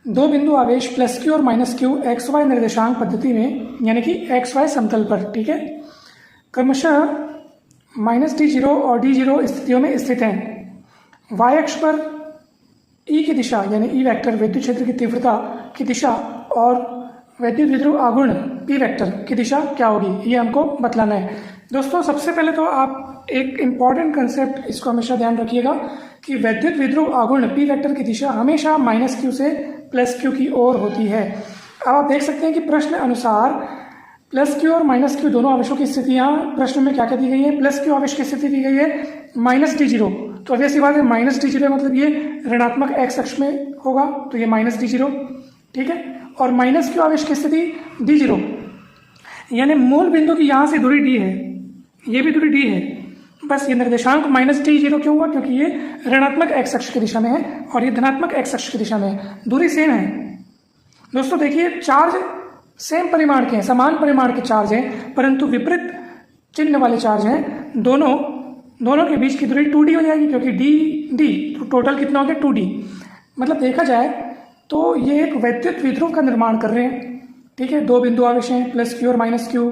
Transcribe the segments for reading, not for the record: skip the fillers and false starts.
दो बिंदु आवेश प्लस क्यू और माइनस क्यू एक्स वाई निर्देशांक पद्धति में यानी कि एक्स वाई समतल पर, ठीक है, क्रमशः -d0 और d0 स्थितियों में स्थित हैं। वाई अक्ष पर ई की दिशा यानी ई वेक्टर विद्युत क्षेत्र की तीव्रता की दिशा और वैद्युत विद्युत आघूर्ण पी वेक्टर की दिशा क्या होगी, ये हमको बतलाना है। दोस्तों सबसे पहले तो आप एक इम्पॉर्टेंट कंसेप्ट इसको हमेशा ध्यान रखिएगा कि वैद्युत विद्युत आघूर्ण पी वेक्टर की दिशा हमेशा -q से +q की ओर होती है। अब आप देख सकते हैं कि प्रश्न अनुसार +q और -q दोनों आवेशों की स्थिति यहाँ प्रश्न में क्या दी गई है, +q आवेश की स्थिति दी गई है -d0। तो अब ऐसी बात है -d0 मतलब ये ऋणात्मक x अक्ष में होगा, तो ये -d0, ठीक है। और -q आवेश की स्थिति d0 यानी मूल बिंदु की यहाँ से दूरी d है, ये भी दूरी d है, बस ये निर्देशांक -d0 क्यों हुआ, क्योंकि ये ऋणात्मक x अक्ष की दिशा में है और ये धनात्मक x अक्ष की दिशा में है, दूरी सेम है। दोस्तों देखिए चार्ज सेम परिमाण के हैं, समान परिमाण के चार्ज हैं, परंतु विपरीत चिन्ह वाले चार्ज हैं। दोनों के बीच की दूरी 2d हो जाएगी, क्योंकि d तो टोटल कितना हो गया 2d। मतलब देखा जाए तो ये एक वैद्युत विध्रुव का निर्माण कर रहे हैं, ठीक है। दो बिंदु आवेश हैं +q और -q,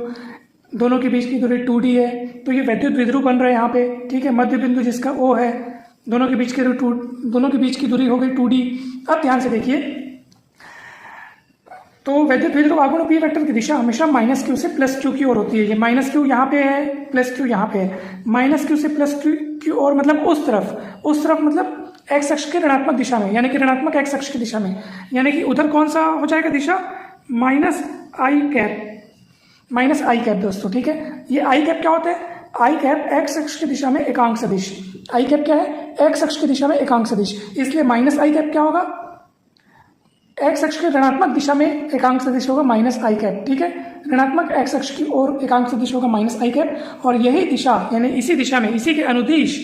दोनों के बीच की दूरी 2d है, तो ये वैद्युत विध्रुव बन रहा है यहाँ पे, ठीक है। मध्य बिंदु जिसका O है, दोनों के बीच की दूरी हो गई 2d। अब ध्यान से देखिए, तो वैद्युत विध्रुव आघूर्ण पी वेक्टर की दिशा हमेशा -q से +q की ओर होती है। ये -q यहाँ पे है, +q यहाँ पे है, -q से +q की ओर मतलब उस तरफ मतलब x अक्ष के ऋणात्मक दिशा में, यानी कि ऋणात्मक x अक्ष की दिशा में, यानी कि उधर कौन सा हो जाएगा दिशा, -i कैप दोस्तों, ठीक है। ये i कैप क्या होता है, i कैप x अक्ष की दिशा में एकांक सदिश, i कैप क्या है, x अक्ष की दिशा में एकांक सदिश, इसलिए -i कैप क्या होगा, x अक्ष के ऋणात्मक दिशा में एकांक सदिश होगा -i कैप, ठीक है। ऋणात्मक x अक्ष की ओर एकांक सदिश होगा -i कैप, और यही दिशा यानी इसी दिशा में, इसी के अनुदिश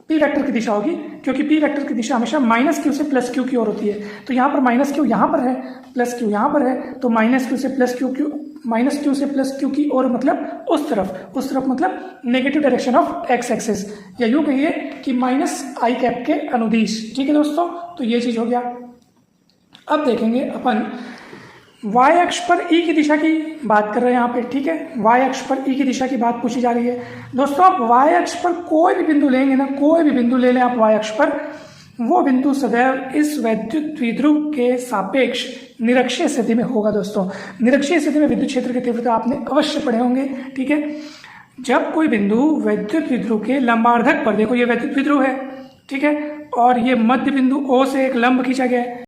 पी वेक्टर की दिशा होगी, क्योंकि पी वेक्टर की दिशा हमेशा -q से +q की ओर होती है। तो यहाँ पर -q यहाँ पर है, +q यहाँ पर है, तो -q से +q की ओर मतलब उस तरफ मतलब negative direction of x axis, या यूँ कहिए कि -i कैप के अनुदिश, ठीक है दोस्तों। तो ये चीज हो गया। अब देखेंगे अपन y अक्ष पर E की दिशा की बात कर रहे हैं यहाँ पे, ठीक है। y अक्ष पर E की दिशा की बात पूछी जा रही है। दोस्तों आप y अक्ष पर कोई भी बिंदु लेंगे ना, कोई भी बिंदु ले लें आप y अक्ष पर, वो बिंदु सदैव इस वैद्युत द्विध्रुव के सापेक्ष निरक्षीय स्थिति में होगा। दोस्तों निरक्षीय स्थिति में विद्युत क्षेत्र की तीव्रता आपने अवश्य पढ़े होंगे, ठीक है। जब कोई बिंदु वैद्युत द्विध्रुव के लंबार्धक पर, देखो ये वैद्युत द्विध्रुव है, ठीक है, और ये मध्य बिंदु O से एक लंब खींचा गया है,